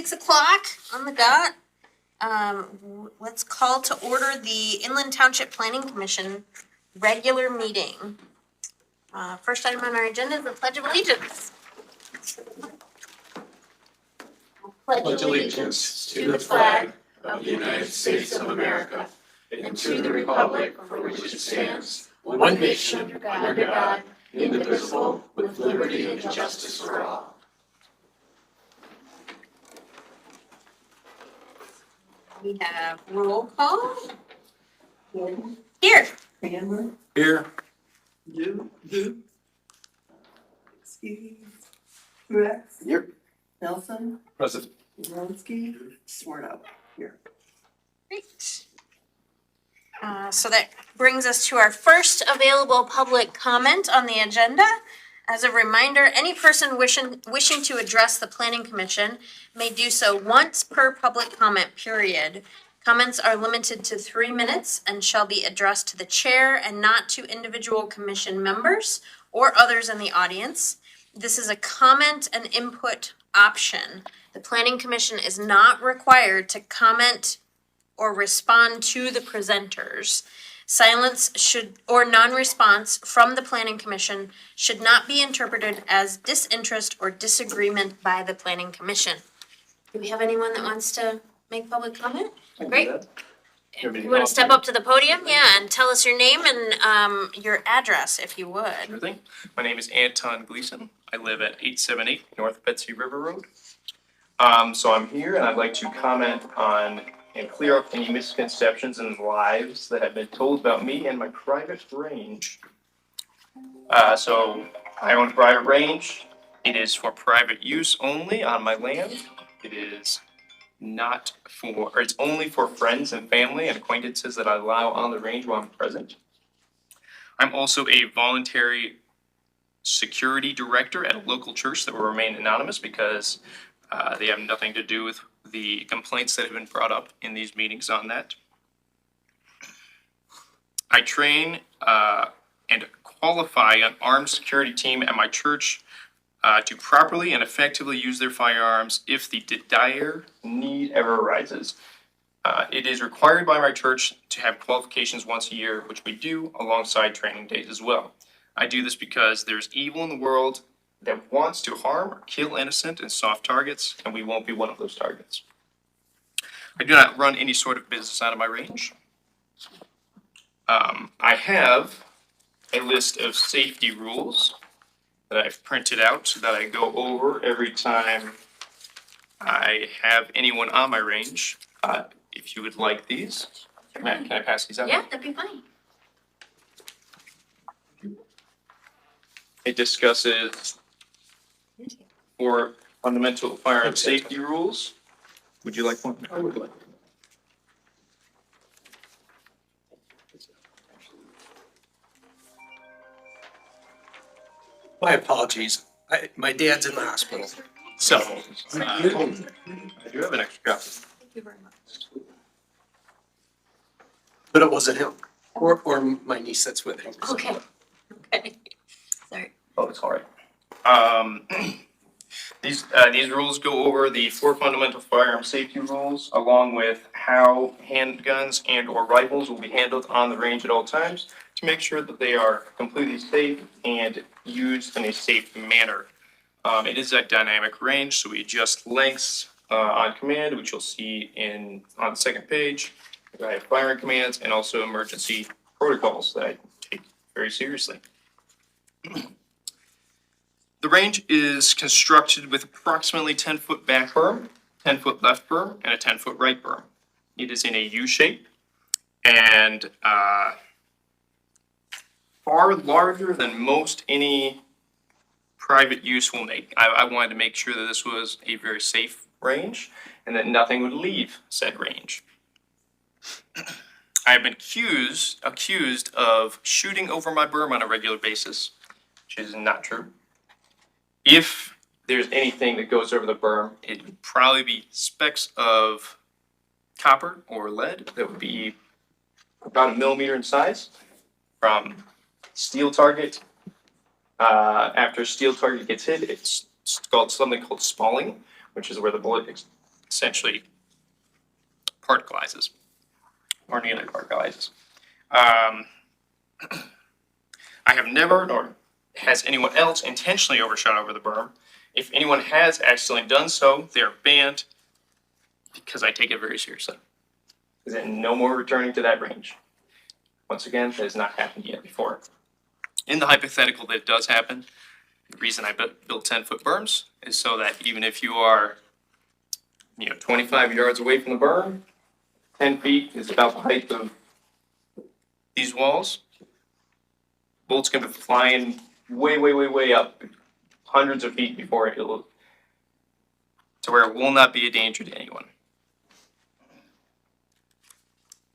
6 o'clock on the dot. Let's call to order the Inland Township Planning Commission regular meeting. First item on our agenda is the Pledge of Allegiance. Pledge allegiance to the flag of the United States of America and to the republic for which it stands, one nation under God, indivisible, with liberty and justice for all. We have roll call. Here. Cranmer, Here. Here. Excuse. Truex. Here. Nelson. Present. Wronski. Sworn up. Here. Great. So that brings us to our first available public comment on the agenda. As a reminder, any person wishing to address the Planning Commission may do so once per public comment period. Comments are limited to 3 minutes and shall be addressed to the chair and not to individual commission members or others in the audience. This is a comment and input option. The Planning Commission is not required to comment or respond to the presenters. Silence or non-response from the Planning Commission should not be interpreted as disinterest or disagreement by the Planning Commission. Do we have anyone that wants to make public comment? Great. You want to step up to the podium? Yeah, and tell us your name and your address, if you would. Sure thing. My name is Anton Gleason. I live at 878 North Betsy River Road. So I'm here and I'd like to comment on and clear up any misconceptions and lies that have been told about me and my private range. So I own a private range. It is for private use only on my land. It is not for, or it's only for friends and family and acquaintances that I allow on the range while I'm present. I'm also a voluntary security director at a local church that will remain anonymous because they have nothing to do with the complaints that have been brought up in these meetings on that. I train and qualify an armed security team at my church to properly and effectively use their firearms if the dire need ever arises. It is required by my church to have qualifications once a year, which we do alongside training days as well. I do this because there's evil in the world that wants to harm or kill innocent and soft targets, and we won't be one of those targets. I do not run any sort of business out of my range. I have a list of safety rules that I've printed out that I go over every time I have anyone on my range. If you would like these, Matt, can I pass these out? Yeah, that'd be fine. It discusses 4 fundamental firearm safety rules. Would you like one? I would like. My apologies. My dad's in the hospital. So, I do have an extra copy. Thank you very much. But it wasn't him. Or my niece that's with him. Okay. Okay. Sorry. Oh, it's all right. These rules go over the 4 fundamental firearm safety rules, along with how handguns and or rifles will be handled on the range at all times to make sure that they are completely safe and used in a safe manner. It is a dynamic range, so we adjust lengths on command, which you'll see on the second page. I have firing commands and also emergency protocols that I take very seriously. The range is constructed with approximately 10-foot back berm, 10-foot left berm, and a 10-foot right berm. It is in a U shape and far larger than most any private use will make. I wanted to make sure that this was a very safe range and that nothing would leave said range. I have been accused of shooting over my berm on a regular basis, which is not true. If there's anything that goes over the berm, it would probably be specks of copper or lead that would be about 1 millimeter in size from steel target. After steel target gets hit, it's called something called spalling, which is where the bullet essentially particleizes, or nearly particleizes. I have never, nor has anyone else intentionally overshot over the berm. If anyone has accidentally done so, they are banned because I take it very seriously. There's no more returning to that range. Once again, that has not happened yet before. In the hypothetical that it does happen, the reason I built 10-foot berms is so that even if you are, 25 yards away from the berm, 10 feet is about the height of these walls. Bolts can be flying way up, hundreds of feet before it will, to where it will not be a danger to anyone.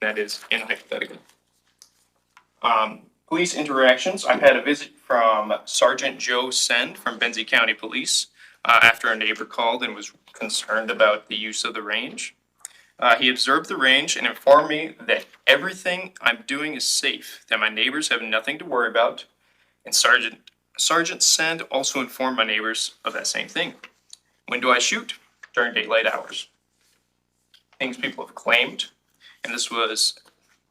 That is in hypothetical. Police interactions. I've had a visit from Sergeant Joe Send from Benzie County Police after a neighbor called and was concerned about the use of the range. He observed the range and informed me that everything I'm doing is safe, that my neighbors have nothing to worry about. And Sergeant Send also informed my neighbors of that same thing. When do I shoot? During daylight hours. Things people have claimed, and this was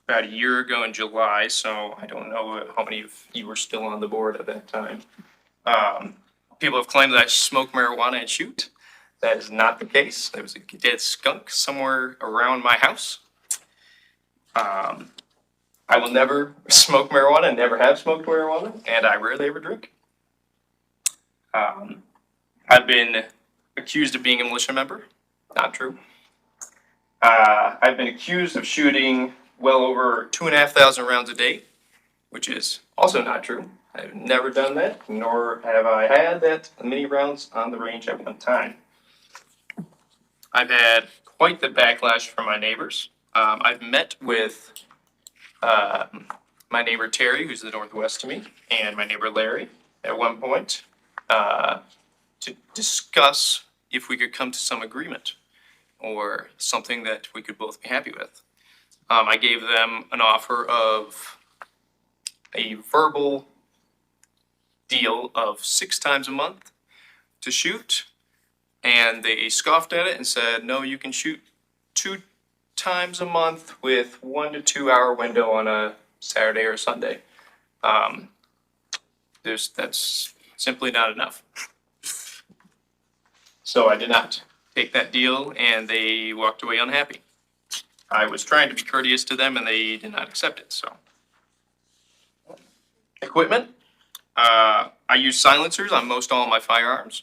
about a year ago in July, so I don't know how many of you were still on the board at that time. People have claimed that I smoke marijuana and shoot. That is not the case. There was a dead skunk somewhere around my house. I will never smoke marijuana, never have smoked marijuana, and I rarely ever drink. I've been accused of being a militia member. Not true. I've been accused of shooting well over 2,500 rounds a day, which is also not true. I've never done that, nor have I had that many rounds on the range at one time. I've had quite the backlash from my neighbors. I've met with my neighbor Terry, who's the northwest to me, and my neighbor Larry at one point to discuss if we could come to some agreement or something that we could both be happy with. I gave them an offer of a verbal deal of 6 times a month to shoot, and they scoffed at it and said, no, you can shoot 2 times a month with 1 to 2 hour window on a Saturday or Sunday. That's simply not enough. So I did not take that deal, and they walked away unhappy. I was trying to be courteous to them, and they did not accept it. So, equipment. I use silencers on most all of my firearms.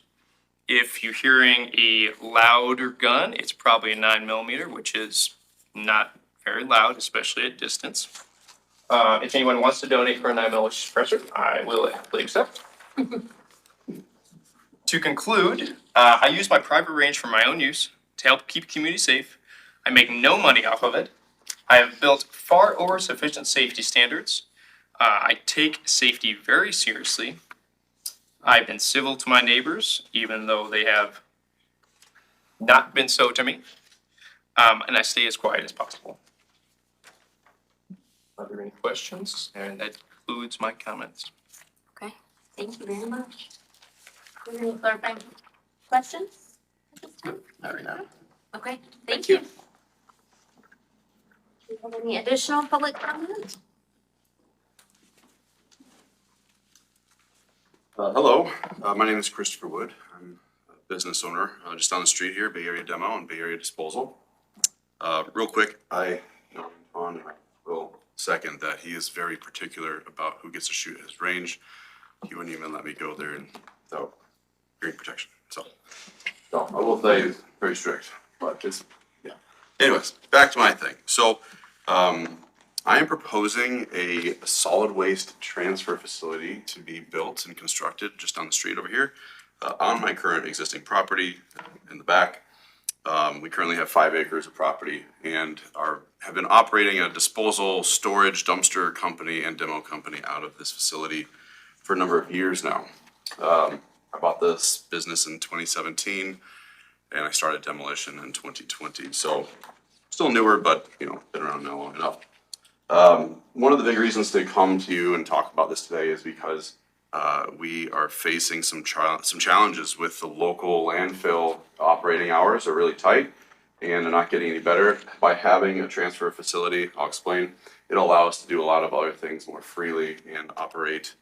If you're hearing a louder gun, it's probably a 9mm, which is not very loud, especially at distance. If anyone wants to donate for a 9mm suppressor, I will happily accept. To conclude, I use my private range for my own use to help keep the community safe. I make no money off of it. I have built far over sufficient safety standards. I take safety very seriously. I've been civil to my neighbors, even though they have not been so to me. And I stay as quiet as possible. Are there any questions? And that concludes my comments. Okay, thank you very much. Any clarifying questions at this time? Not right now. Okay, thank you. Do you have any additional public comment? Hello, my name is Christopher Wood. I'm a business owner just on the street here, Bay Area Demo and Bay Area Disposal. Real quick, I know Ron will second that he is very particular about who gets to shoot at his range. He wouldn't even let me go there without hearing protection. So I will say he's very strict, but it's, yeah. Anyways, back to my thing. So I am proposing a solid waste transfer facility to be built and constructed just on the street over here on my current existing property in the back. We currently have 5 acres of property and have been operating a disposal, storage, dumpster company and demo company out of this facility for a number of years now. I bought this business in 2017 and I started demolition in 2020. So still newer, but been around now long enough. One of the big reasons to come to you and talk about this today is because we are facing some challenges with the local landfill operating hours are really tight, and they're not getting any better. By having a transfer facility, I'll explain, it'll allow us to do a lot of other things more freely and operate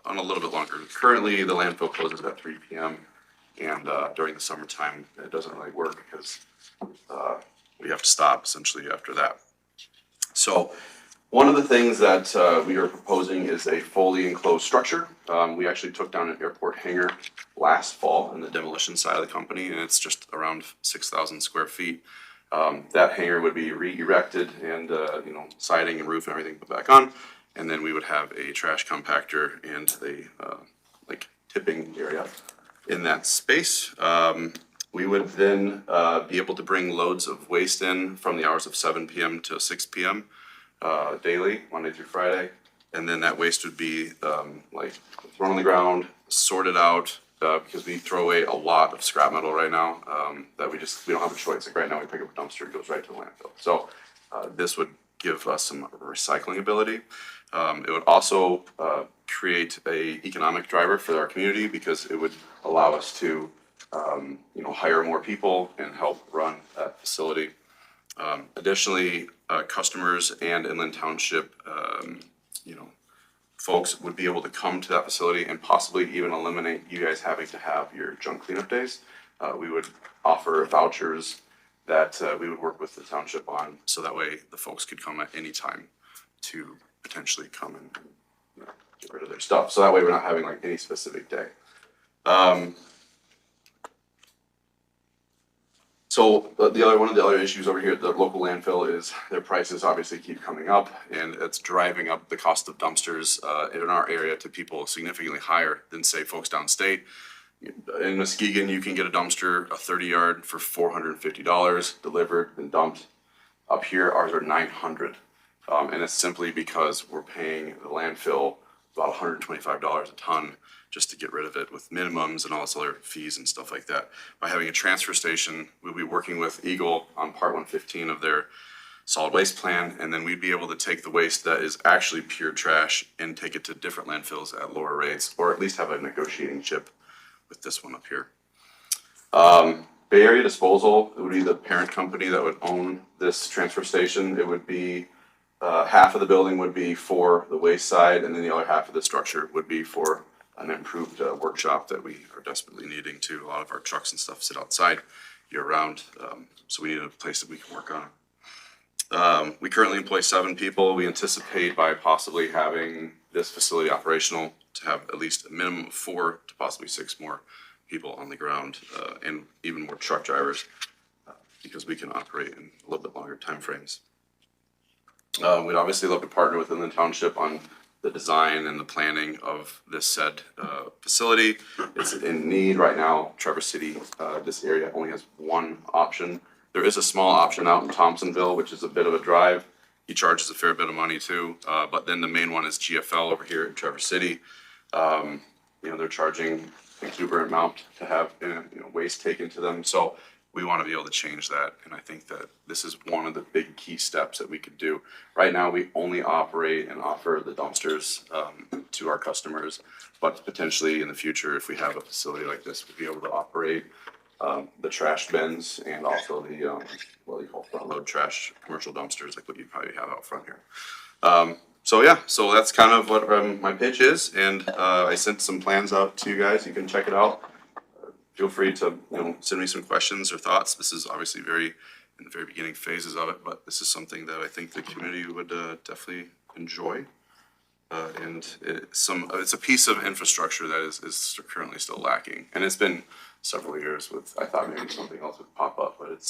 on a little bit longer. Currently, the landfill closes at 3 p.m. and during the summertime, it doesn't really work because we have to stop essentially after that. So one of the things that we are proposing is a fully enclosed structure. We actually took down an airport hangar last fall in the demolition side of the company, and it's just around 6,000 square feet. That hangar would be re-erected and siding and roof and everything put back on, and then we would have a trash compactor and a like tipping area in that space. We would then be able to bring loads of waste in from the hours of 7 p.m. to 6 p.m. Daily, Monday through Friday, and then that waste would be like thrown on the ground, sorted out, because we throw away a lot of scrap metal right now that we don't have a choice. Like right now, we pick up a dumpster, it goes right to the landfill. So this would give us some recycling ability. It would also create a economic driver for our community because it would allow us to hire more people and help run that facility. Additionally, customers and Inland Township, folks would be able to come to that facility and possibly even eliminate you guys having to have your junk cleanup days. We would offer vouchers that we would work with the township on, so that way the folks could come at any time to potentially come and get rid of their stuff. So that way we're not having like any specific day. So one of the other issues over here at the local landfill is their prices obviously keep coming up, and it's driving up the cost of dumpsters in our area to people significantly higher than say folks downstate. In Muskegon, you can get a dumpster, a 30-yard for $450 delivered and dumped. Up here, ours are $900, and it's simply because we're paying the landfill about $125 a ton just to get rid of it with minimums and all this other fees and stuff like that. By having a transfer station, we'll be working with Eagle on part 115 of their solid waste plan, and then we'd be able to take the waste that is actually pure trash and take it to different landfills at lower rates, or at least have a negotiating chip with this one up here. Bay Area Disposal would be the parent company that would own this transfer station. It would be half of the building would be for the waste side, and then the other half of the structure would be for an improved workshop that we are desperately needing to. A lot of our trucks and stuff sit outside year round, so we need a place that we can work on. We currently employ 7 people. We anticipate by possibly having this facility operational to have at least a minimum of 4 to possibly 6 more people on the ground, and even more truck drivers, because we can operate in a little bit longer time frames. We'd obviously love to partner with Inland Township on the design and the planning of this said facility. It's in need right now. Traverse City, this area only has one option. There is a small option out in Thompsonville, which is a bit of a drive. He charges a fair bit of money too, but then the main one is GFL over here in Traverse City. They're charging an exuberant amount to have waste taken to them. So we want to be able to change that, and I think that this is one of the big key steps that we could do. Right now, we only operate and offer the dumpsters to our customers, but potentially in the future, if we have a facility like this, we'll be able to operate the trash bins and also the what do you call front load trash commercial dumpsters, like what you probably have out front here. So that's kind of what my pitch is, and I sent some plans out to you guys. You can check it out. Feel free to send me some questions or thoughts. This is obviously in the very beginning phases of it, but this is something that I think the community would definitely enjoy. And it's a piece of infrastructure that is currently still lacking, and it's been several years. I thought maybe something else would pop up, but it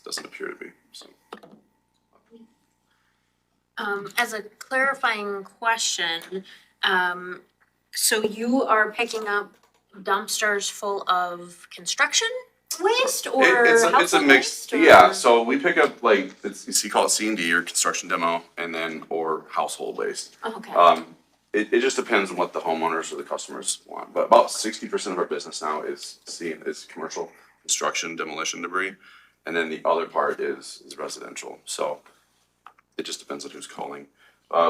doesn't appear to be. So. As a clarifying question, so you are picking up dumpsters full of construction waste or it's a household mix. waste, or? Yeah, so we pick up you call it C&D or construction demo, and then or household waste. Oh, okay. It just depends on what the homeowners or the customers want. But about 60% of our business now is commercial construction demolition debris, and then the other part is residential. So it just depends on who's calling.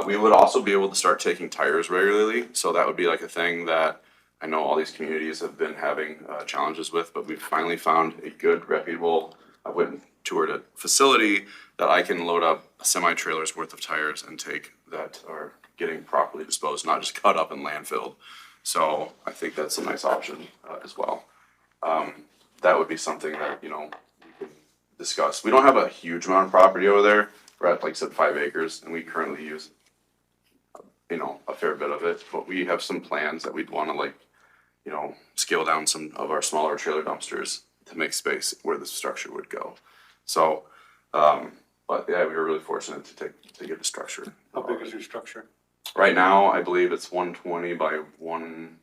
We would also be able to start taking tires regularly, so that would be like a thing that I know all these communities have been having challenges with, but we've finally found a good, reputable I went and toured a facility that I can load up a semi-trailer's worth of tires and take that are getting properly disposed, not just cut up and landfilled. So I think that's a nice option as well. That would be something that, you know, we could discuss. We don't have a huge amount of property over there. We're at, like I said, 5 acres, and we currently use, you know, a fair bit of it. But we have some plans that we'd want to, like, you know, scale down some of our smaller trailer dumpsters to make space where the structure would go. So, but yeah, we were really fortunate to get the structure. How big is your structure? Right now, I believe it's 120 by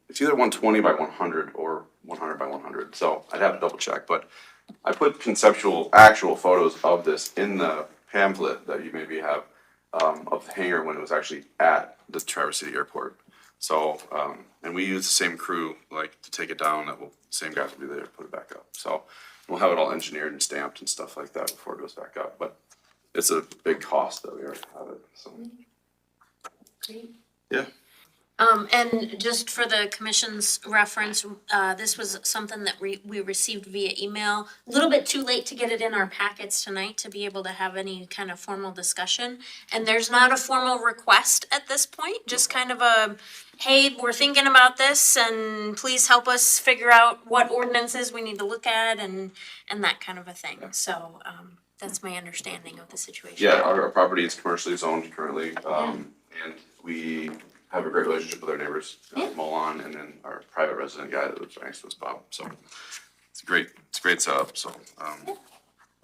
it's either 120 by 100 or 100 by 100. So I'd have to double check, but I put actual photos of this in the pamphlet that you maybe have, of the hangar when it was actually at the Traverse City Airport. So, and we use the same crew, like, to take it down, same guys will be there to put it back up. So we'll have it all engineered and stamped and stuff like that before it goes back up, but it's a big cost that we already have it, so. Yeah. And just for the commission's reference, this was something that we received via email. A little bit too late to get it in our packets tonight to be able to have any kind of formal discussion. And there's not a formal request at this point, just kind of a, hey, we're thinking about this and please help us figure out what ordinances we need to look at and that kind of a thing. So, that's my understanding of the situation. Yeah, our property is commercially zoned currently, and we have a great relationship with our neighbors, Molon, and then our private resident guy that lives right next to us, Bob. So it's a great setup. So,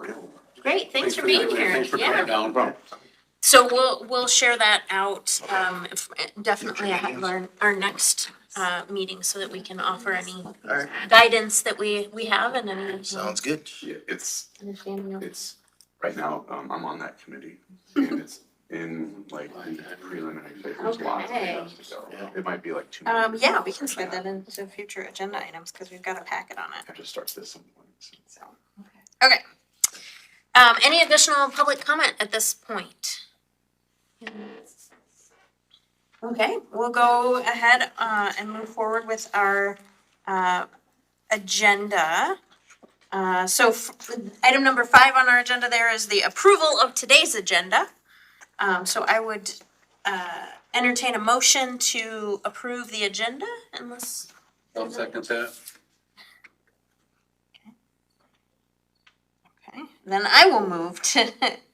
yeah. Great, thanks for being here. Thanks for Yeah. coming down. So we'll share that out, definitely ahead of our next, meeting so that we can offer any Alright, guidance that we have and any. sounds good. Yeah, it's Understanding of. right now. I'm on that committee, and it's in like the preliminary phase. There's lots of Okay. stuff to go. It might be like 2 months. Yeah, we can slide that into future agenda items because we've got a packet on I it, have to start this some point. so. Okay. Any additional public comment at this point? Okay, we'll go ahead, and move forward with our, agenda. Item number 5 on our agenda there is the approval of today's agenda. So I would, entertain a motion to approve the agenda unless. I'll second that. Okay, then I will move to,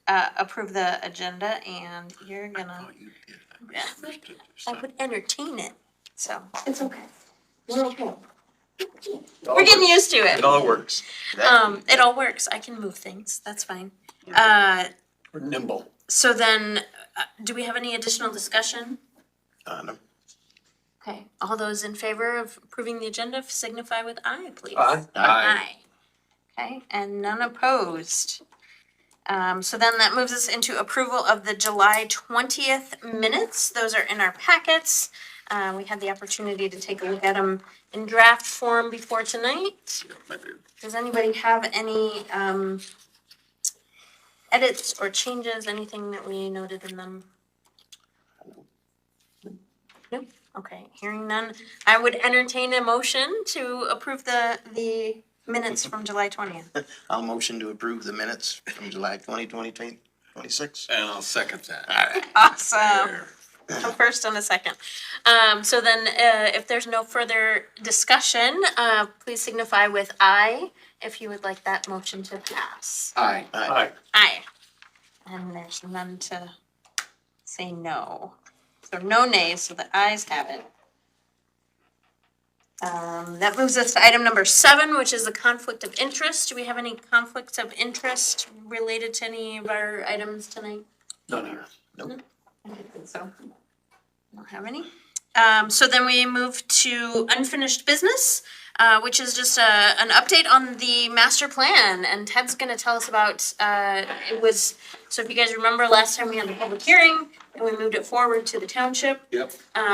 approve the agenda and you're gonna, yeah, I would entertain it, so it's okay. We're okay. We're getting used to it. It all works. It all works. I can move things. That's fine. We're nimble. So then, do we have any additional discussion? No. Okay, all those in favor of approving the agenda signify with aye, please. Aye. Okay, and none opposed. So then that moves us into approval of the July 20th minutes. Those are in our packets. We had the opportunity to take a look at them in draft form before tonight. Does anybody have any, edits or changes, anything that we noted in them? Nope, okay, hearing none. I would entertain a motion to approve the minutes from July 20th. I'll motion to approve the minutes from July 2026. And I'll second that. Awesome. A first and a second. So then, if there's no further discussion, please signify with aye if you would like that motion to pass. Aye. Aye. Aye. And there's none to say no. So no nays, so the ayes have it. That moves us to item number 7, which is the conflict of interest. Do we have any conflicts of interest related to any of our items tonight? None here. I don't think so. Don't have any. So then we move to unfinished business, which is just an update on the master plan. And Ted's gonna tell us about, so if you guys remember last time we had the public hearing and we moved it forward to the township, Yep.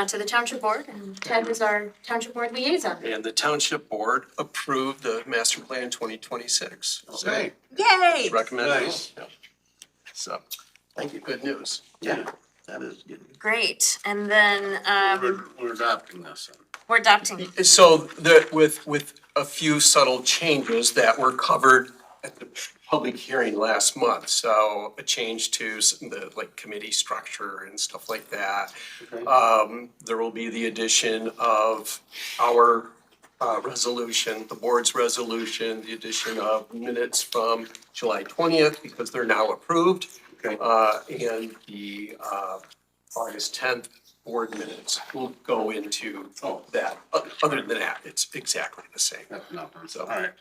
to the township board, and Ted is our township board liaison. And the township board approved the master plan 2026. So, Okay. Yay! recommended. Nice. So, Thank you. good news. Yeah, that is good. Great, and then, We're adopting this. we're adopting. So with a few subtle changes that were covered at the public hearing last month, so a change to the like committee structure and stuff like that. There will be the addition of our resolution, the board's resolution, the addition of minutes from July 20th, because they're now approved. Okay. And the August 10th board minutes will go into that. Other than that, it's exactly the same. So, all right.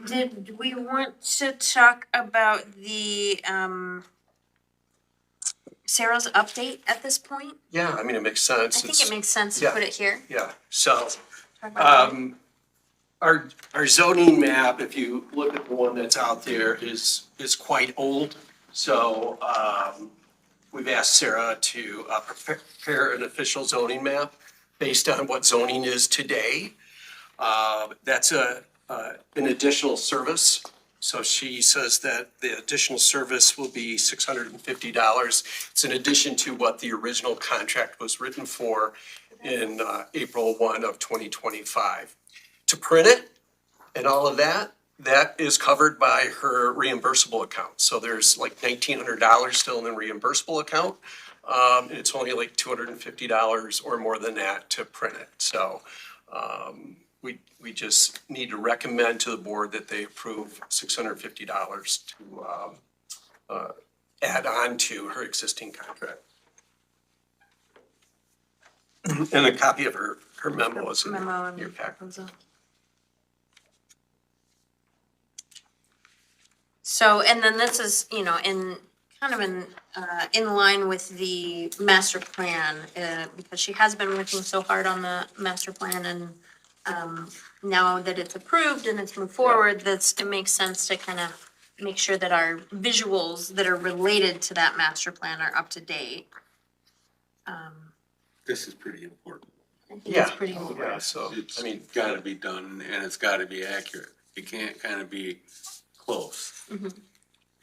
Did we want to talk about the, Sarah's update at this point? Yeah, I mean, it makes I sense. think It's- it makes sense to yeah. put it here. Yeah, so, Talk about that. our zoning map, if you look at the one that's out there, is quite old. So, we've asked Sarah to prepare an official zoning map based on what zoning is today. That's an additional service. So she says that the additional service will be $650. It's in addition to what the original contract was written for in April 1 of 2025. To print it and all of that, that is covered by her reimbursable account. So there's like $1,900 still in the reimbursable account. And it's only like $250 or more than that to print it. So we just need to recommend to the board that they approve $650 to add on to her existing contract. And a copy of her memo is in Memo and your packet. proposal. So, and then this is, in line with the master plan, because she has been working so hard on the master plan and, now that it's approved and it's moved forward, it makes sense to kind of make sure that our visuals that are related to that master plan are up to date. This is pretty important. I think Yeah, it's pretty important. yeah, so, It's I mean, gotta be done and it's gotta be accurate. It can't kind of be close. Mhm.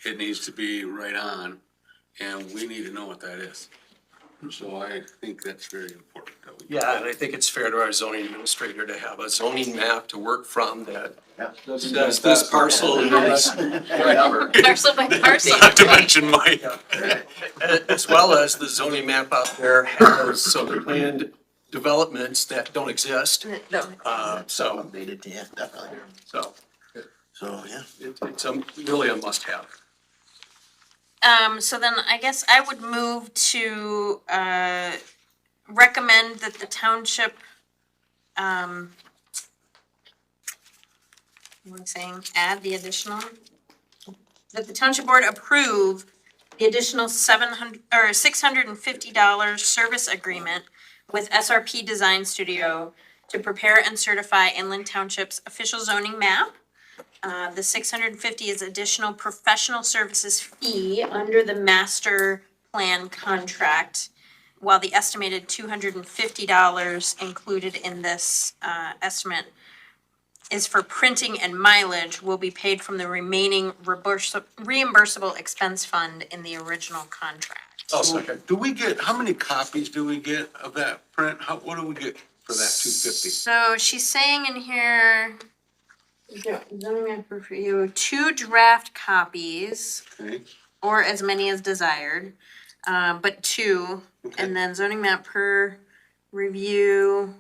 It needs to be right on and we need to know what that is. So I think that's very important that we. yeah, and I think it's fair to our zoning administrator to have a zoning map to work from that says this parcel is whatever. Parcel by parcel. Not to mention my, As well as the zoning map out there has some planned developments that don't exist. No. So, Updated, yeah, definitely. so So, yeah. it's really a must-have. So then I guess I would move to, recommend that the township, what am I saying, add the additional? That the township board approve the additional $650 service agreement with SRP Design Studio to prepare and certify Inland Township's official zoning map. The $650 is additional professional services fee under the master plan contract, while the estimated $250 included in this estimate is for printing and mileage will be paid from the remaining reimbursable expense fund in the original contract. I'll second. Do we get, how many copies do we get of that print? What do we get for that 250? So she's saying in here, zoning map for you, 2 draft copies, Okay, or as many as desired, but 2. okay. And then zoning map per review,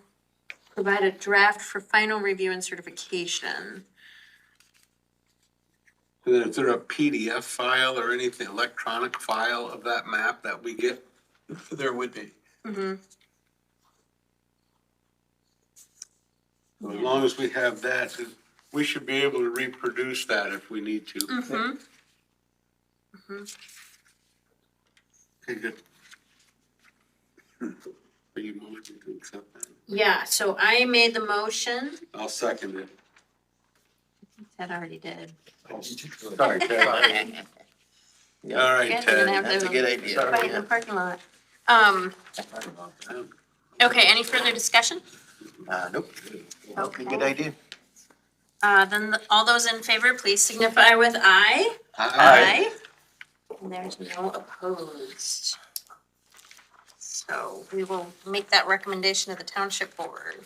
provide a draft for final review and certification. And then is there a PDF file or anything, electronic file of that map that we get? There would be. Mm-hmm. As long as we have that, we should be able to reproduce that if we need to. Mm-hmm. Okay, good. Are you motion to accept that? Yeah, so I made the motion. I'll second it. Ted already did. Sorry, Ted. All right, Guys are gonna Ted. have That's a to good idea. fight in the parking lot. Okay, any further discussion? Nope. Okay. Good idea. Then all those in favor, please signify with aye. Aye. And there's no opposed. So we will make that recommendation to the township board.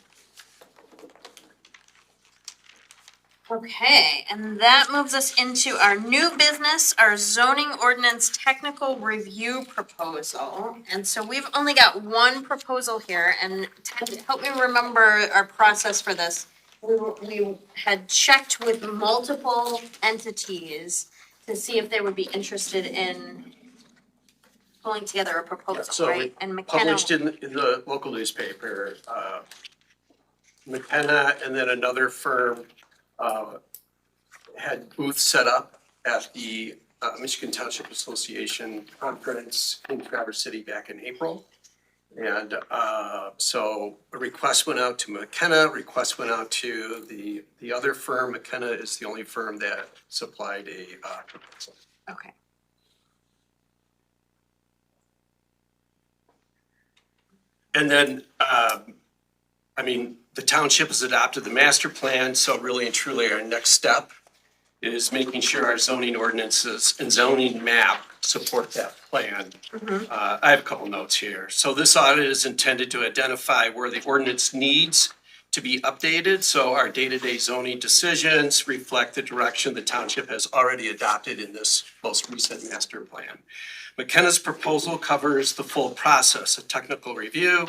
Okay, and that moves us into our new business, our zoning ordinance technical review proposal. And so we've only got one proposal here, and Ted, help me remember our process for this. We had checked with multiple entities to see if they would be interested in pulling together a So proposal, we right? And McKenna, Published in the local newspaper, McKenna and then another firm had booths set up at the Michigan Township Association conference in Traverse City back in April. And so a request went out to McKenna, request went out to the other firm. McKenna is the only firm that supplied a proposal. okay. And then, I mean, the township has adopted the master plan, so really and truly our next step is making sure our zoning ordinances and zoning map support that plan. I have a couple notes here. So this audit is intended to identify where the ordinance needs to be updated, so our day-to-day zoning decisions reflect the direction the township has already adopted in this most recent master plan. McKenna's proposal covers the full process, a technical review,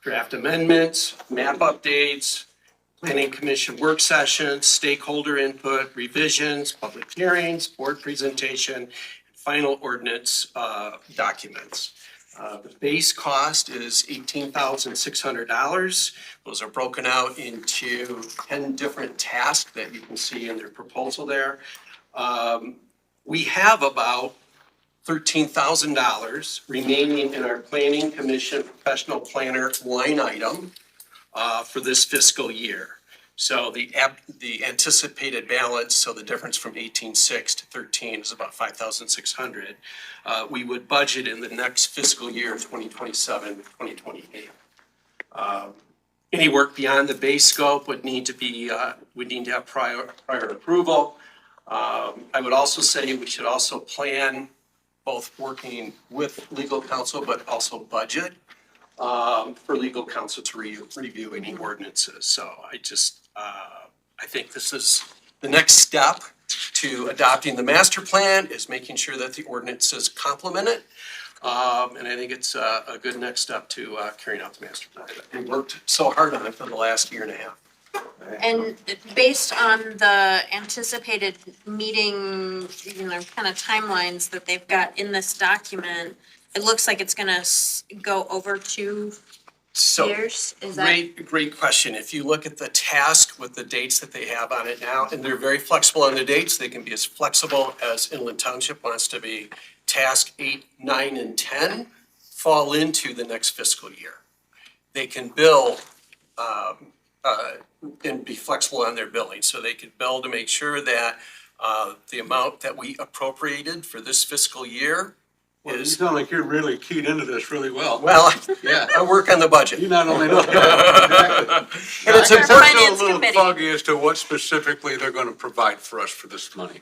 draft amendments, map updates, planning commission work sessions, stakeholder input, revisions, public hearings, board presentation, and final ordinance documents. The base cost is $18,600. Those are broken out into 10 different tasks that you can see in their proposal there. We have about $13,000 remaining in our planning commission professional planner line item for this fiscal year. So the anticipated balance, so the difference from 18,600 to 13 is about 5,600. We would budget in the next fiscal year, 2027, 2028. Any work beyond the base scope would need to be, would need to have prior approval. I would also say we should also plan both working with legal counsel, but also budget for legal counsel to review any ordinances. So I think this is the next step to adopting the master plan is making sure that the ordinances complement it. And I think it's a good next step to carrying out the master plan. We worked so hard on it for the last year and a half. And based on the anticipated meeting, kind of timelines that they've got in this document, it looks like it's gonna go over 2 So years, is that? great question. If you look at the task with the dates that they have on it now, and they're very flexible on the dates, they can be as flexible as Inland Township wants to be. Task 8, 9, and 10 fall into the next fiscal year. They can bill and be flexible on their billing. So they could bill to make sure that the amount that we appropriated for this fiscal year Well, you is, sound like you're really keyed into this really well. well, Yeah. I work on the budget. You not only know. Exactly. And it's Our I'm important. still a finance little committee. foggy as to what specifically they're gonna provide for us for this money.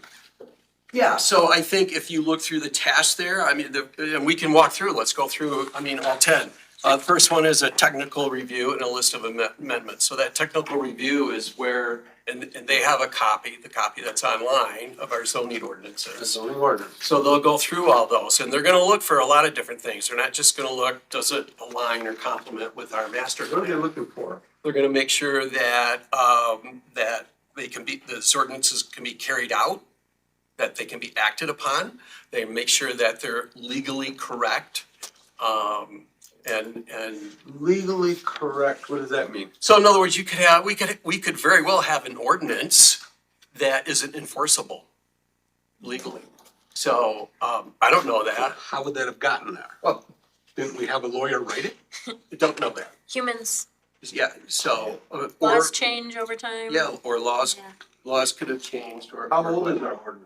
Yeah, so I think if you look through the tasks there, I mean, and we can walk through, let's go through, I mean, all 10. The first one is a technical review and a list of amendments. So that technical review is where, and they have a copy, the copy that's online of our zoning ordinances. Zoning ordinance. So they'll go through all those and they're gonna look for a lot of different things. They're not just gonna look, does it align or complement with our master What are they plan? looking for? They're gonna make sure that, that they can be, the ordinances can be carried out, that they can be acted upon. They make sure that they're legally correct. And Legally correct, what does that mean? so in other words, you could have, we could very well have an ordinance that isn't enforceable legally. So, I don't know that. How would that have gotten there? Well, Didn't we have a lawyer write it? I don't know that. Humans, Yeah, so, or, laws change over time. yeah, or laws Yeah. could have changed or. How old is our ordinance?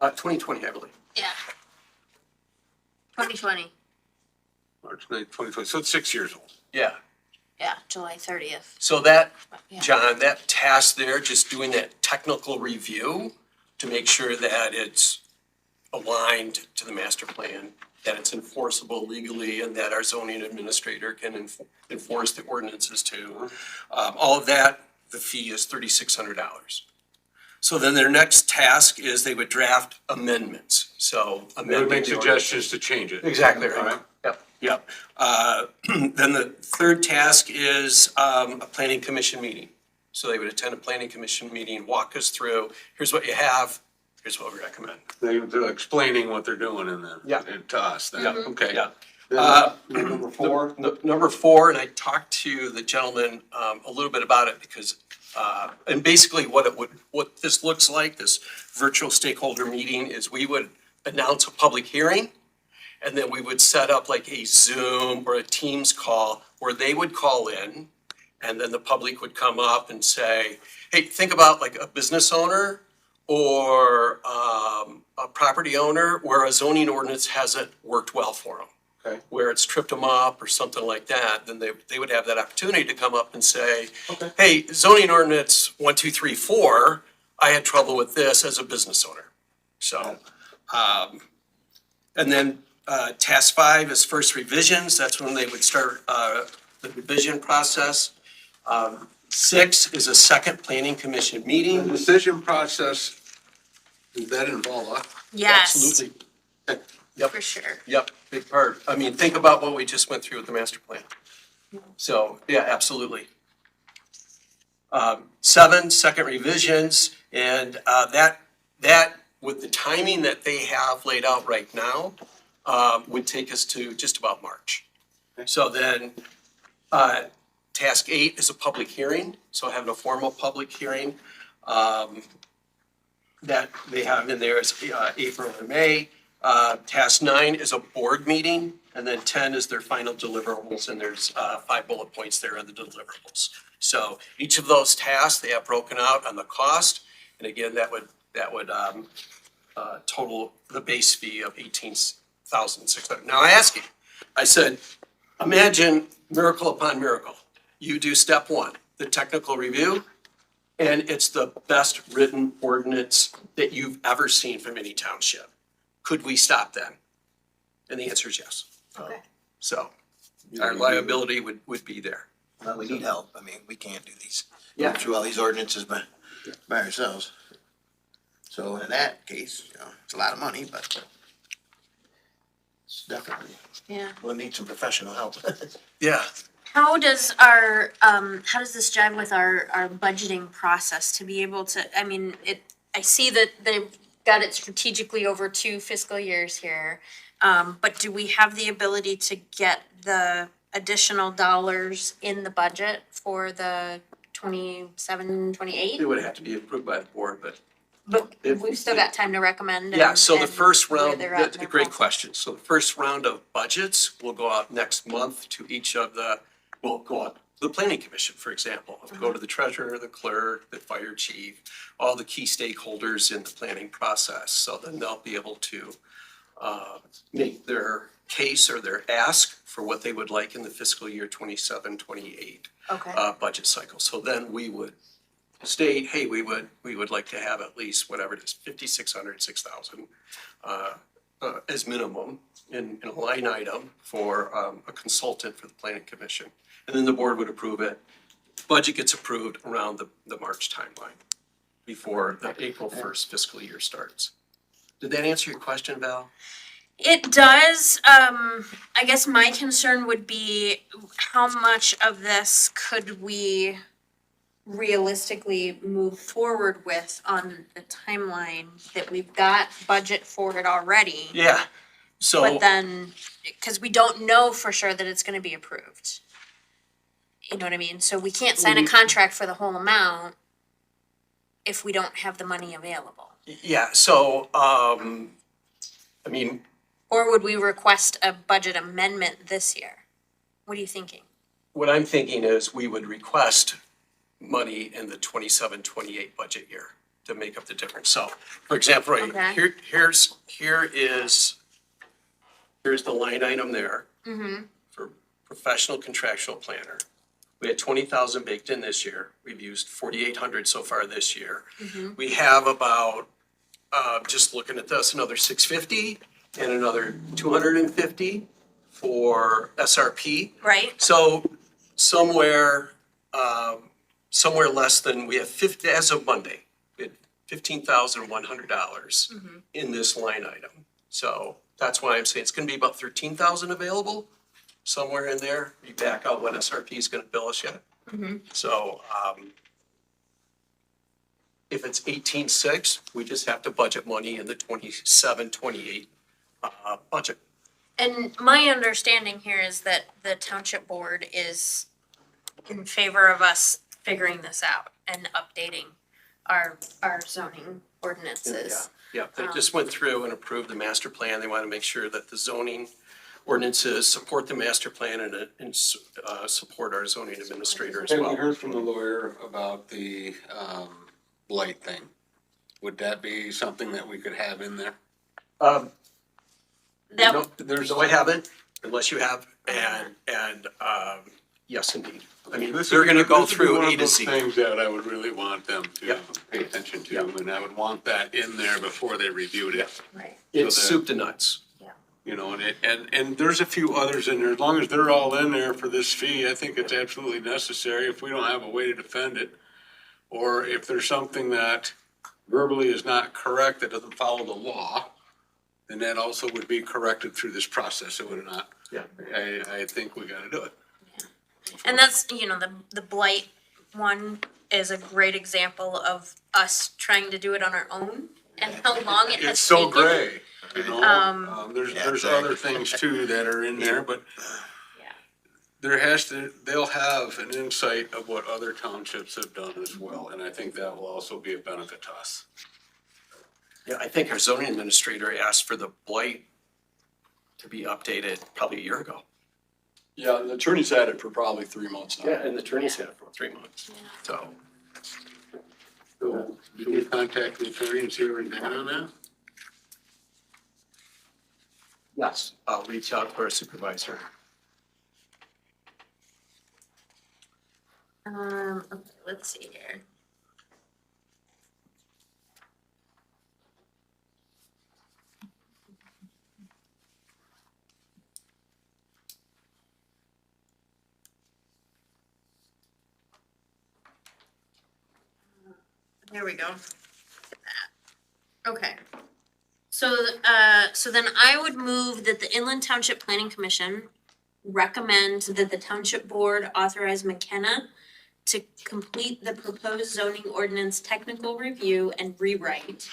2020, I believe. Yeah. 2020, March 9th, 2020, so it's 6 years old. Yeah. yeah, July 30th. So that, Yeah. John, that task there, just doing that technical review to make sure that it's aligned to the master plan, that it's enforceable legally, and that our zoning administrator can enforce the ordinances too. All of that, the fee is $3,600. So then their next task is they would draft amendments, so. They would amending make the ordinance. suggestions to change it. Exactly All right. right. Yep. Then the third task is a planning commission meeting. So they would attend a planning commission meeting, walk us through, here's what you have, here's what we recommend. They're explaining what they're doing in there. Yeah. And to us then. Yeah. Okay. Yeah. Then number four. Number four, and I talked to the gentleman a little bit about it because, and basically what this looks like, this virtual stakeholder meeting is we would announce a public hearing. And then we would set up like a Zoom or a Teams call where they would call in. And then the public would come up and say, hey, think about like a business owner or a property owner where a zoning ordinance hasn't worked well for them. Okay. Where it's tripped them up or something like that, then they would have that opportunity to come up and say, Okay. hey, zoning ordinance 1, 2, 3, 4, I had trouble with this as a business owner. So, and then task 5 is first revisions. That's when they would start the revision process. 6 is a second planning commission The meeting. decision process, does that involve us? Yes, Absolutely. Yep. for sure. Yep, big part. I mean, think about what we just went through with the master plan. So, yeah, absolutely. 7, second revisions, and that with the timing that they have laid out right now, would take us to just about March. So then, task 8 is a public hearing, so having a formal public hearing. That they have in there is April or May. Task 9 is a board meeting, and then 10 is their final deliverables, and there's 5 bullet points there of the deliverables. So each of those tasks, they have broken out on the cost, and again, that would total the base fee of $18,600. Now I ask you, I said, imagine miracle upon miracle. You do step 1, the technical review, and it's the best written ordinance that you've ever seen from any township. Could we stop them? And the answer is yes. Okay. So our liability would be there. Well, we need help. I mean, we can't do these, Yeah. go through all these ordinances by ourselves. So in that case, it's a lot of money, but it's definitely, Yeah. we'll need some professional help. How Yeah. does how does this jive with our budgeting process to be able to, I mean, I see that they've got it strategically over 2 fiscal years here. But do we have the ability to get the additional dollars in the budget for the 27, 28? It would have to be approved by the board, but But if- we've still got time to recommend. yeah, and- so the and first where round, they're at in that's a their great process. question. So the first round of budgets will go out next month to each of will go out to the planning commission, for example. It'll go to the treasurer, the clerk, the fire chief, all the key stakeholders in the planning process. So then they'll be able to make their case or their ask for what they would like in the fiscal year 27, 28 Okay, budget cycle. So then we would state, hey, we would like to have at least whatever it is, 5,600, 6,000 as minimum in a line item for a consultant for the planning commission. And then the board would approve it. Budget gets approved around the March timeline before the April 1st fiscal year starts. Did that answer your question, Val? it does. I guess my concern would be how much of this could we realistically move forward with on the timeline that we've got budget for it already. Yeah, so. But then, cause we don't know for sure that it's gonna be approved. You know what I mean? So we can't sign a contract for the whole amount if we don't have the money available. Yeah, so, I mean, Or would we request a budget amendment this year? What are you thinking? what I'm thinking is we would request money in the 27, 28 budget year to make up the difference. So, for example, Okay. right, here's the line item there Mm-hmm. for professional contractual planner. We had 20,000 baked in this year. We've used 4,800 so far this year. Mm-hmm. We have about, just looking at this, another 650 and another 250 for SRP. Right? So somewhere less than, we have 50, as of Monday, we had $15,100 Mhm. in this line item. So that's why I'm saying it's gonna be about 13,000 available, somewhere in there. You back out what SRP is gonna bill us yet. Mhm. So, if it's 18.6, we just have to budget money in the 27, 28 budget. And my understanding here is that the township board is in favor of us figuring this out and updating our zoning ordinances. Yeah, they just went through and approved the master plan. They want to make sure that the zoning ordinances support the master plan and support our zoning administrator as Have we well. heard from the lawyer about the blight thing? Would that be something that we could have in there? That, No, there's, I haven't, unless you have, and, yes, indeed. I mean, This they're would be- gonna go this would be through one of A to those Z. Things that I would really want them to Yep. pay attention to, Yep. and I would want that in there before they reviewed it. right. It's so that- soup to nuts. You know, and there's a few others in there, as long as they're all in there for this fee, I think it's absolutely necessary if we don't have a way to defend it. Or if there's something that verbally is not correct, that doesn't follow the law, then that also would be corrected through this process, it would not. Yeah. I think we gotta do it. And that's, you know, the blight one is a great example of us trying to do it on our own and how long it has taken. It's so gray, you know, Yeah, there's exactly. other things too that are in there, but Yeah. they'll have an insight of what other townships have done as well, and I think that will also be a benefit to us. Yeah, I think our zoning administrator asked for the blight to be updated probably a year ago. Yeah, the attorney's had it for probably 3 months now. Yeah, and the attorney's had it for 3 months, so. So, you can contact the attorney and see where we're at on that? Yes. I'll reach out to our supervisor. Okay, let's see here. There we go. Okay. So, so then I would move that the Inland Township Planning Commission recommend that the township board authorize McKenna to complete the proposed zoning ordinance technical review and rewrite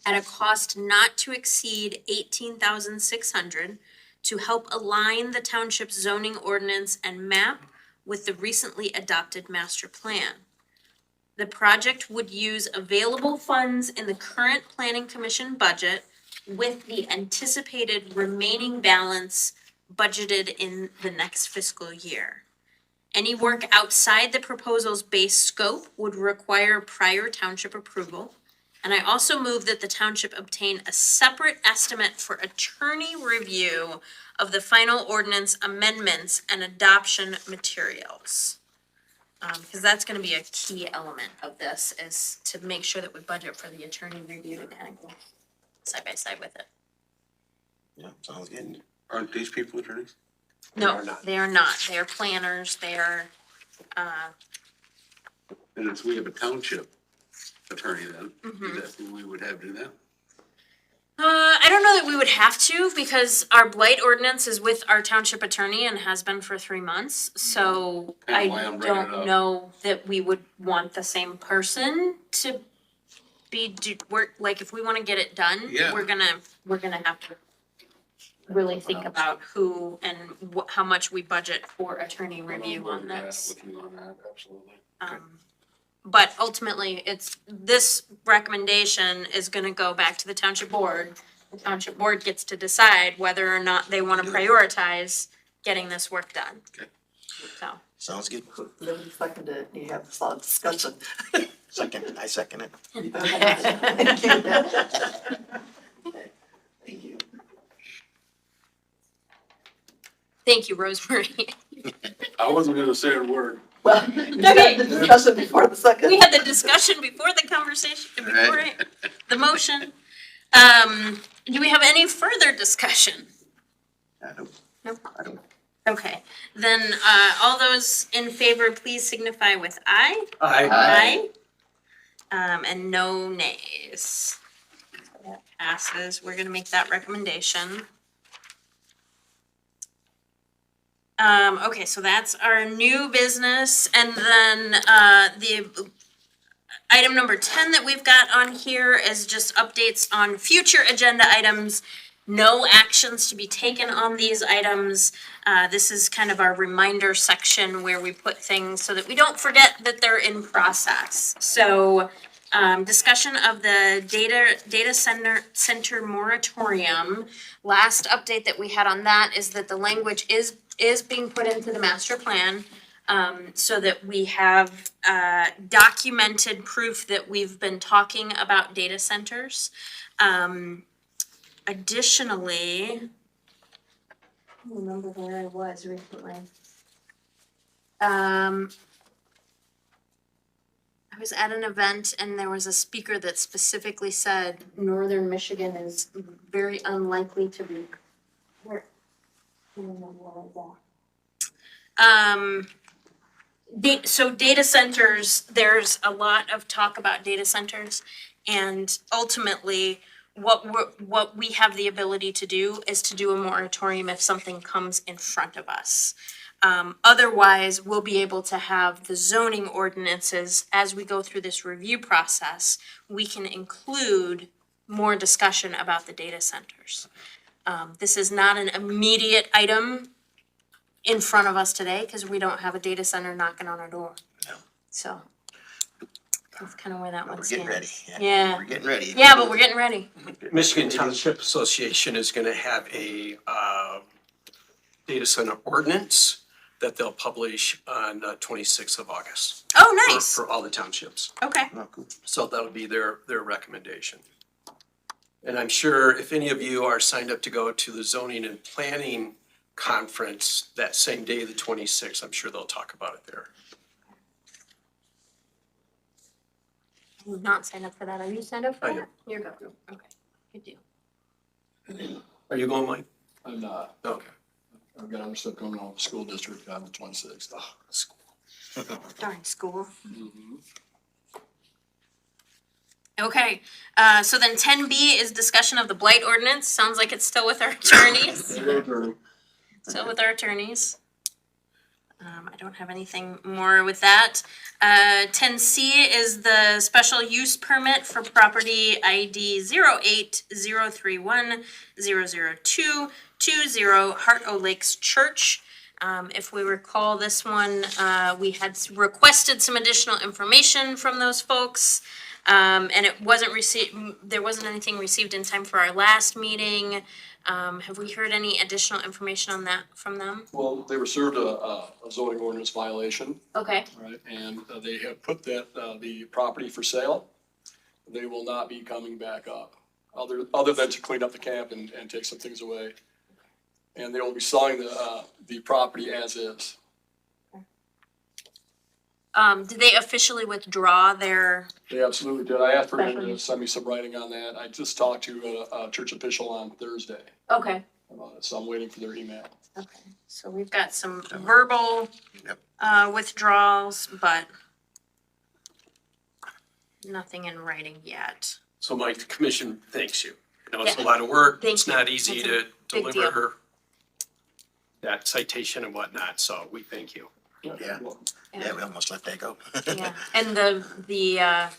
at a cost not to exceed $18,600 to help align the township's zoning ordinance and map with the recently adopted master plan. The project would use available funds in the current planning commission budget with the anticipated remaining balance budgeted in the next fiscal year. Any work outside the proposal's base scope would require prior township approval. And I also move that the township obtain a separate estimate for attorney review of the final ordinance amendments and adoption materials. Because that's gonna be a key element of this, is to make sure that we budget for the attorney review to kind of go side by side with it. Yeah, sounds good. Aren't these people attorneys? No, are not. they are not. They are planners. They are, And if we have a township attorney then, Mhm. is that who we would have do that? I don't know that we would have to, because our blight ordinance is with our township attorney and has been for 3 months, so Kinda I why I'm bringing it don't up. know that we would want the same person to work, like, if we wanna get it done, Yeah. we're gonna have to really think about who and how much we budget for attorney review on this. With you on that, absolutely. But ultimately, this recommendation is gonna go back to the township board. The township board gets to decide whether or not they wanna prioritize getting this work done. Okay. So, Sounds good. Then second it, you have this long discussion. Second, I second it. Thank you. Thank you. thank you, Rosemary. I wasn't gonna say a word. Well, you had the discussion before the second. We had the discussion before the conversation, before the motion. Do we have any further discussion? I don't, No? I don't. Okay, then, all those in favor, please signify with aye. I, Aye. And no nays. That passes. We're gonna make that recommendation. Okay, so that's our new business, and then, the item number 10 that we've got on here is just updates on future agenda items. No actions to be taken on these items. This is kind of our reminder section where we put things so that we don't forget that they're in process. So, discussion of the data center moratorium. Last update that we had on that is that the language is being put into the master plan. So that we have, documented proof that we've been talking about data centers. Additionally, I don't remember where I was recently. I was at an event and there was a speaker that specifically said Northern Michigan is very unlikely to be. Where? I don't remember where I was at. So data centers, there's a lot of talk about data centers, and ultimately, what we have the ability to do is to do a moratorium if something comes in front of us. Otherwise, we'll be able to have the zoning ordinances as we go through this review process. We can include more discussion about the data centers. This is not an immediate item in front of us today, because we don't have a data center knocking on our door. No. So that's kind of where that one We're stands. getting ready. Yeah. We're getting ready. Yeah, but we're getting ready. Michigan Township Association is gonna have a, data center ordinance that they'll publish on 26th of August. Oh, for- nice. For all the townships. Okay. Oh, cool. So that'll be their recommendation. And I'm sure if any of you are signed up to go to the zoning and planning conference that same day, the 26th, I'm sure they'll talk about it there. I'm not signed up for that. Are you signed up for I that? am. You're good. Okay. Good deal. Are you going, Mike? I'm not. Okay. I'm still coming on the school district on the 26th. Darn school. Mm-hmm. Okay, so then 10B is discussion of the blight ordinance. Sounds like it's still with our attorneys. Still with our attorneys. I don't have anything more with that. 10C is the special use permit for property ID 080310020 Heart O Lakes Church. If we recall this one, we had requested some additional information from those folks. And it wasn't there wasn't anything received in time for our last meeting. Have we heard any additional information on that from them? Well, they were served a zoning ordinance violation, Okay. right? And they have put the property for sale. They will not be coming back up, other than to clean up the camp and take some things away. And they will be selling the property as is. Did they officially withdraw their? They absolutely did. I asked for them Special to use. send me some writing on that. I just talked to a church official on Thursday Okay. about it, so I'm waiting for their email. Okay. So we've got some verbal Yep. withdrawals, but nothing in writing yet. So Mike, the commission thanks you. I know it's a Yeah. lot of work. Thank It's you. not easy It's a to big deal. deliver that citation and whatnot, so we thank you. Yeah. Yeah, we almost let that go. Yeah, and the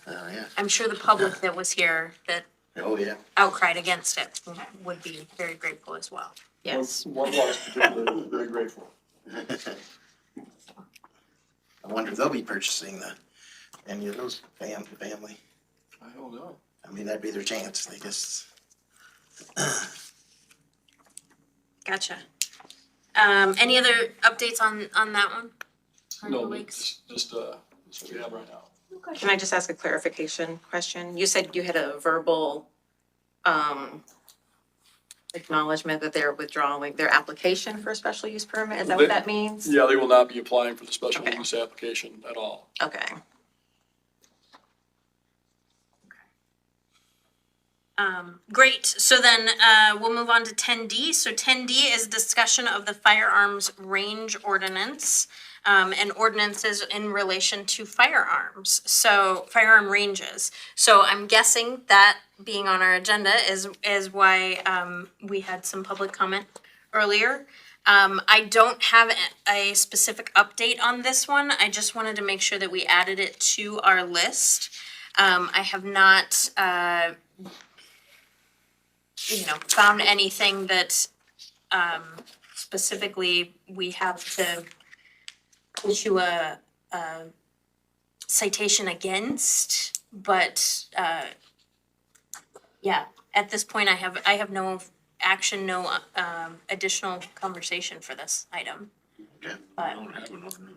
Oh, yeah. I'm sure the public that was here that Oh, yeah. outcried against it would be very grateful as well. Yes. One was particularly very grateful. I wonder if they'll be purchasing any of those family. I don't know. I mean, that'd be their chance. They just, Gotcha. Any other updates on that one? On the No, lakes? just what we have right now. Can I just ask a clarification question? You said you had a verbal acknowledgement that they're withdrawing their application for a special use permit? Is that what that means? Yeah, they will not be applying for the special Okay. use application at all. Okay. Great, so then, we'll move on to 10D. So 10D is discussion of the firearms range ordinance. and ordinances in relation to firearms, so firearm ranges. So I'm guessing that being on our agenda is why we had some public comment earlier. I don't have a specific update on this one. I just wanted to make sure that we added it to our list. I have not, found anything that specifically we have to issue a citation against, but yeah, at this point, I have no action, no additional conversation for this item. Okay. But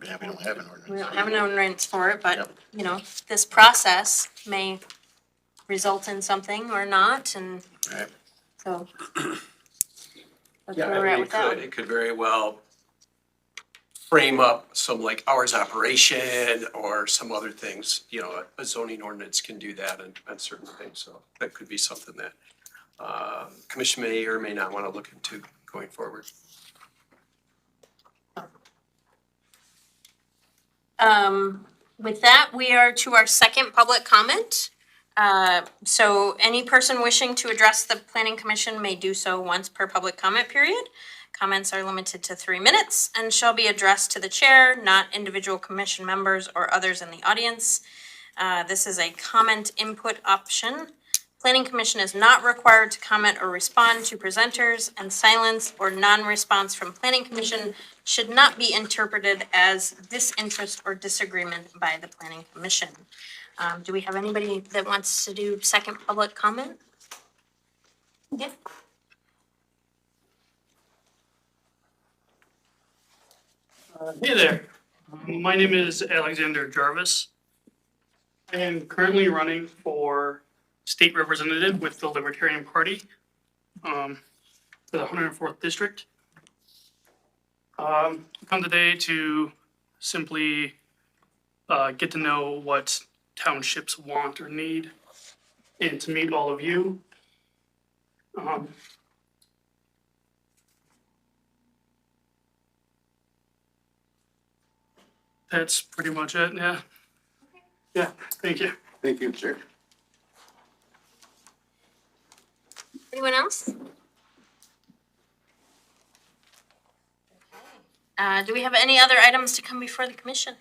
Yeah, we don't have an we ordinance. don't have an ordinance for it, but, Yep. this process may result in something or not, and Right. so. That's Yeah, where I we're at mean, with that one. it could very well frame up some like hours operation or some other things, a zoning ordinance can do that on certain things, so that could be something that commission may or may not want to look into going forward. With that, we are to our second public comment. So any person wishing to address the planning commission may do so once per public comment period. Comments are limited to 3 minutes and shall be addressed to the chair, not individual commission members or others in the audience. This is a comment input option. Planning commission is not required to comment or respond to presenters, and silence or non-response from planning commission should not be interpreted as disinterest or disagreement by the planning commission. Do we have anybody that wants to do second public comment? Yeah. Hey there, my name is Alexander Jarvis. I am currently running for state representative with the Libertarian Party for the 104th District. Come today to simply get to know what townships want or need and to meet all of you. That's pretty much it, yeah. Yeah, thank you. Thank you, sir. Anyone else? Do we have any other items to come before the commission?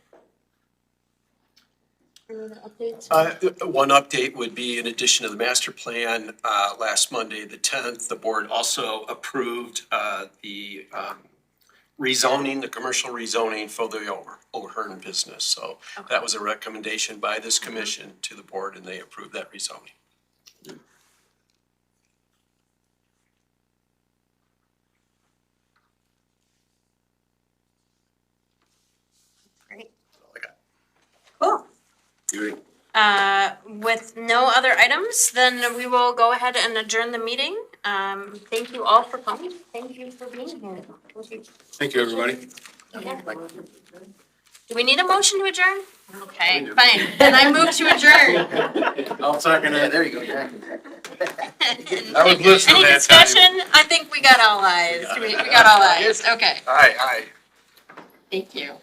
Any other updates? One update would be in addition to the master plan, last Monday, the 10th, the board also approved the rezoning, the commercial rezoning for the O'Hearn business. So that was a recommendation by this commission to the board, and they approved that rezoning. Great. That's all I got. Cool. With no other items, then we will go ahead and adjourn the meeting. Thank you all for coming. Thank you for being here. Thank you, everybody. Do we need a motion to adjourn? Okay, fine. Then I move to adjourn. I'll second Yeah, it. there you go, Jack. I was listening Any that time. discussion? I think we got all eyes. We got all eyes. Okay, Aye. thank you.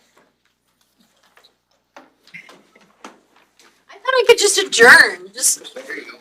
I thought I could just adjourn, just There you go.